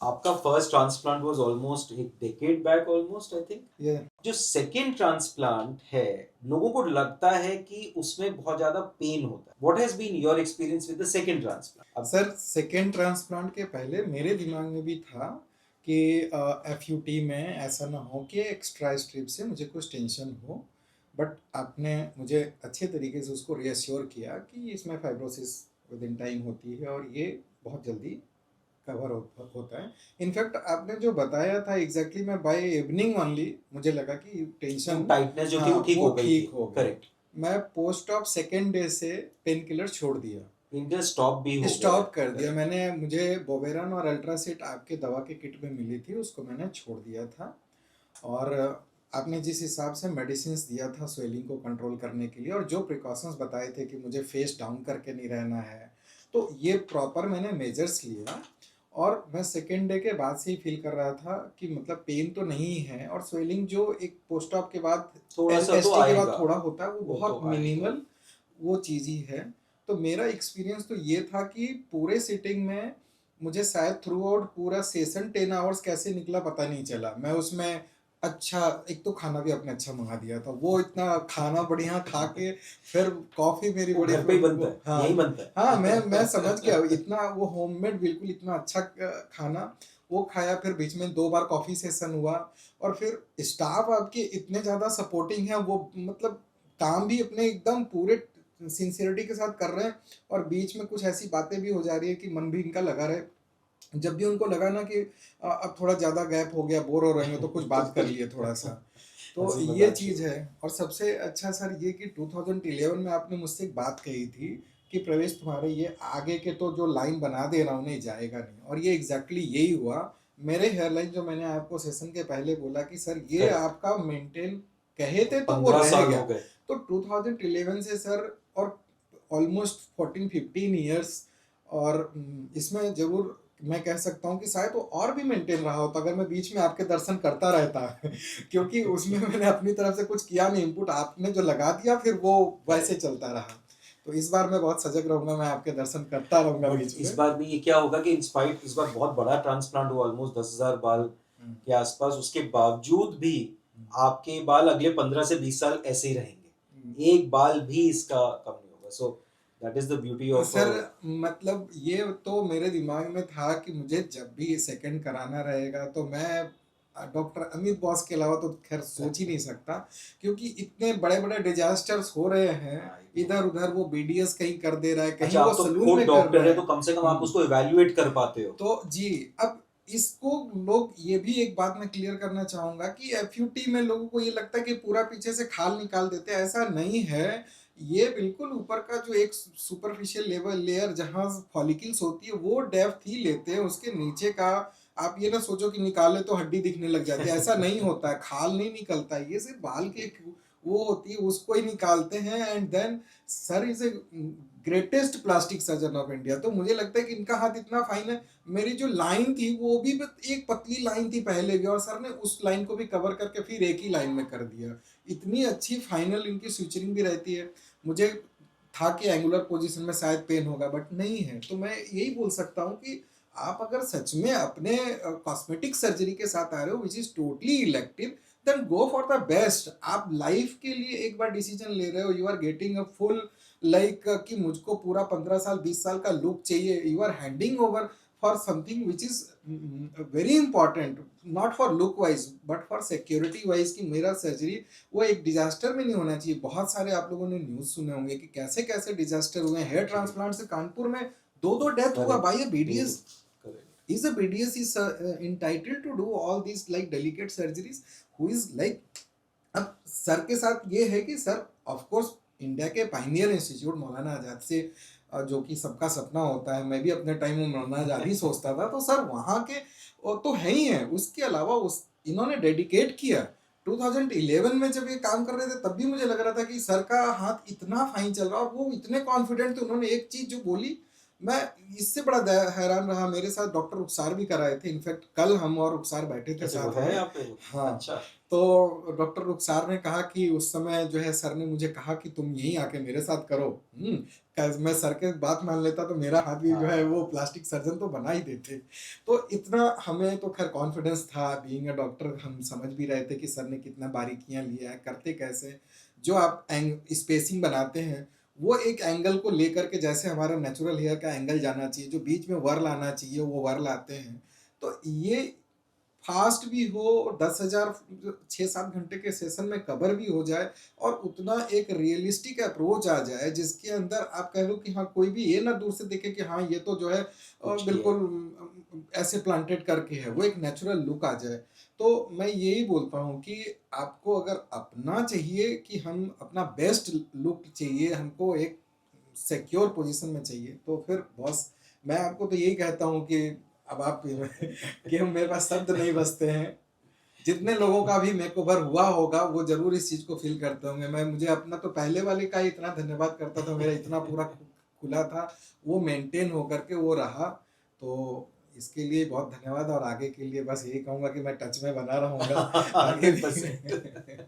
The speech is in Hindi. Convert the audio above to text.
आपका फर्स्ट ट्रांसप्लांट वाज ऑलमोस्ट एक decade back almost I think. ये जो सेकेंड ट्रांसप्लांट है, लोगों को लगता है कि उसमें बहुत ज्यादा पेन होता है। What has been your experience with the second transplant? अब सर सेकेंड ट्रांसप्लांट के पहले मेरे दिमाग में भी था कि एफयूटी में ऐसा ना हो कि एक्स्ट्रा स्ट्रिप से मुझे कुछ टेंशन हो, बट आपने मुझे अच्छे तरीके से उसको रीअश्योर किया कि इसमें फाइब्रोसिस विद इन टाइम होती है और ये बहुत जल्दी कवर होता है। इनफैक्ट आपने जो बताया था एग्जैक्टली मैं बाय इवनिंग ओनली मुझे लगा कि वो टेंशन, टाइटनेस जो थी हाँ वो ठीक वो हो गई थी। ठीक हो गई। करेक्ट। मैं पोस्ट ऑफ सेकेंड डे से पेन किलर छोड़ दिया, इंटर स्टॉप भी हो गया है। स्टॉप कर दिया करेक्ट। मैंने। मुझे बोवेरन और अल्ट्रासिट आपके दवा के किट में मिली थी, उसको मैंने छोड़ दिया था। और आपने जिस हिसाब से मेडिसिन दिया था स्वेलिंग को कंट्रोल करने के लिए और जो प्रिकॉशंस बताए थे कि मुझे फेस डाउन करके नहीं रहना है, तो ये प्रॉपर मैंने मेजर्स लिया। और मैं सेकेंड डे के बाद से ही फील कर रहा था कि मतलब पेन तो नहीं है, और स्वेलिंग जो एक पोस्ट ऑप के बाद थोड़ा सा तो एसटी के बाद आएगा। थोड़ा होता है वो वो तो बहुत आएगा। मिनिमल वो चीज़ ही है। तो मेरा एक्सपीरियंस तो ये था कि पूरे सिटिंग में मुझे शायद थ्रू आउट पूरा सेशन 10 आवर्स कैसे निकला पता नहीं चला। मैं उसमें अच्छा, एक तो खाना भी आपने अच्छा मंगा दिया था, वो इतना खाना बढ़िया खा के फिर कॉफ़ी मेरी वो बड़ी घर पे ही बनता है, हाँ यही बनता हाँ, मैं समझ गया है। इतना वो होममेड बिल्कुल इतना अच्छा खाना वो खाया। फिर बीच में 2 बार कॉफ़ी सेशन हुआ, और फिर स्टाफ आपके इतने ज़्यादा सपोर्टिंग है, वो मतलब काम भी अपने एकदम पूरे सिंसियरिटी के साथ कर रहे हैं, और बीच में कुछ ऐसी बातें भी हो जा रही है कि मन भी इनका लगा रहे। जब भी उनको लगा ना कि अब थोड़ा ज़्यादा गैप हो गया, बोर हो रहे हैं, तो कुछ तो बात कर कुछ लिए थोड़ा सा। तो हंसी ये मजाक चीज़ शुरू। है। और सबसे अच्छा सर ये कि 2011 में आपने मुझसे एक बात कही थी कि प्रवेश तुम्हारे ये आगे के तो जो लाइन बना दे रहा हूँ नहीं जाएगा नहीं, और ये एग्जैक्टली यही हुआ। मेरे हेयर लाइन जो मैंने आपको सेशन के पहले बोला कि सर ये करेक्ट। आपका मेंटेन कहे थे तो वो 15 रह साल गया। हो गए। तो 2011 से सर, और ऑलमोस्ट 14-15 ईयर्स। और इसमें ज़रूर मैं कह सकता हूँ कि शायद वो और भी मेंटेन रहा होता अगर मैं बीच में आपके दर्शन करता रहता। क्योंकि उसमें मैंने अपनी तरफ से कुछ किया नहीं, इनपुट आपने जो लगा दिया फिर वो वैसे करेक्ट। चलता रहा। तो इस बार मैं बहुत सजग रहूंगा, मैं आपके दर्शन करता रहूंगा बट बीच इस में। बार भी ये क्या होगा कि इंस्पाइट इस बार बहुत बड़ा ट्रांसप्लांट हुआ, ऑलमोस्ट 10,000 बाल हम्म, के आसपास। उसके बावजूद भी आपके बाल अगले 15 से 20 साल ऐसे ही हम्म। रहेंगे, एक बाल भी इसका कम नहीं होगा। So that is the beauty of. Sir मतलब ये तो मेरे दिमाग में था कि मुझे जब भी सेकंड कराना रहेगा तो मैं डॉक्टर अमित बॉस के अलावा तो खैर सोच ही नहीं सकता। क्योंकि इतने बड़े बड़े डिजास्टर्स हो रहे हैं, इधर उधर वो बीडीएस कहीं कर दे रहा है, कहीं अच्छा, वो आप तो सलून खुद में कर रहा डॉक्टर है है। तो कम से कम आप हम्म। उसको इवैल्यूएट कर पाते हो। तो जी, अब इसको लोग ये भी एक बात मैं क्लियर करना चाहूंगा कि एफयूटी में लोगों को ये लगता है कि पूरा पीछे से खाल निकाल देते हैं, ऐसा नहीं है। ये बिल्कुल ऊपर का जो एक सुपरफिशियल लेवल लेयर जहाँ फॉलिकल्स होती है वो डेप्थ ही लेते हैं, उसके नीचे का आप ये ना सोचो कि निकाले तो हड्डी दिखने लग जाती है, ऐसा नहीं होता है, खाल नहीं निकलता है, ये सिर्फ बाल के एक वो होती है उसको ही निकालते हैं। And then sir is a greatest plastic surgeon of India. तो मुझे लगता है कि इनका हाथ इतना फाइन है। मेरी जो लाइन थी वो भी एक पतली लाइन थी पहले भी, और सर ने उस लाइन को भी कवर करके फिर एक ही लाइन में कर दिया। इतनी अच्छी फाइनल इनकी स्विचरिंग भी रहती है। मुझे था कि एंगुलर पोजीशन में शायद पेन होगा, बट नहीं है। तो मैं यही बोल सकता हूँ कि आप अगर सच में अपने कॉस्मेटिक सर्जरी के साथ आ रहे हो which is totally elective, then go for the best. आप लाइफ के लिए एक बार डिसीजन ले रहे हो, you are getting a full like कि मुझको पूरा 15 साल 20 साल का लुक चाहिए, you are handing over for something which is very important, not for look wise but for security wise, कि मेरा सर्जरी वो एक डिजास्टर में नहीं होना चाहिए। बहुत सारे आप लोगों ने न्यूज सुने होंगे कि कैसे कैसे डिजास्टर हुए हेयर ट्रांसप्लांट से। कानपुर में दो दो डेथ हुआ करेक्ट। बाय ए दो दो। BDS. Correct. is a BDS is entitled to do all these like delicate surgeries, who is like। अब सर के साथ ये है कि सर ऑफ कोर्स इंडिया के पाइनियर इंस्टीट्यूट मौलाना आजाद से जो कि सबका सपना होता है, मैं भी अपने टाइम में मौलाना आजाद ही सोचता था, तो सर वहाँ के वो तो है ही है। उसके अलावा उस इन्होंने डेडिकेट किया। 2011 में जब ये काम कर रहे थे तब भी मुझे लग रहा था कि सर का हाथ इतना फाइन चल रहा है, और वो इतने कॉन्फिडेंट थे। उन्होंने एक चीज जो बोली मैं इससे बड़ा हैरान रहा, मेरे साथ डॉक्टर रुखसार भी कराए थे, इनफैक्ट कल हम और रुखसार बैठे थे अच्छा वो साथ है में। यहाँ पे? हाँ, अच्छा। तो डॉक्टर रुखसार ने कहा कि उस समय जो है सर ने मुझे कहा कि तुम यहीं आके मेरे साथ करो। मैं सर के बात मान लेता तो मेरा हाथ भी जो है वो हाँ। प्लास्टिक सर्जन तो बना ही देते। तो इतना हमें तो खैर कॉन्फिडेंस था, बीइंग अ डॉक्टर हम समझ भी रहे थे कि सर ने कितना बारीकियाँ लिया है, करते कैसे। जो आप स्पेसिंग बनाते हैं, वो एक एंगल को लेकर के, जैसे हमारा नेचुरल हेयर का एंगल जाना चाहिए, जो बीच में वर्ल आना चाहिए, वो वर्ल आते हैं। तो ये फास्ट भी हो, 10,000 6-7 घंटे के सेशन में कवर भी हो जाए और उतना एक रियलिस्टिक अप्रोच आ जाए जिसके अंदर आप कह लो कि हाँ, कोई भी ये ना दूर से देखे कि हाँ, ये तो जो है कुछ किया बिल्कुल है। ऐसे प्लांटेड करके है, वो एक नेचुरल लुक आ जाए। तो मैं यही बोलता हूँ कि आपको अगर अपना चाहिए कि हम अपना बेस्ट लुक चाहिए, हमको एक सिक्योर पोजीशन में चाहिए, तो फिर बॉस मैं आपको तो यही कहता हूँ कि अब आप कि हम मेरे पास शब्द नहीं बचते हैं। जितने लोगों का भी मेकओवर हुआ होगा, वो ज़रूर इस चीज़ को फ़ील करते होंगे। मैं मुझे अपना तो पहले वाले का ही इतना धन्यवाद करता था, मेरा इतना पूरा खुला था, वो मेंटेन होकर के वो रहा। तो इसके लिए बहुत धन्यवाद और आगे के लिए बस यही कहूँगा कि मैं टच में बना रहूँगा, आगे भी 100%।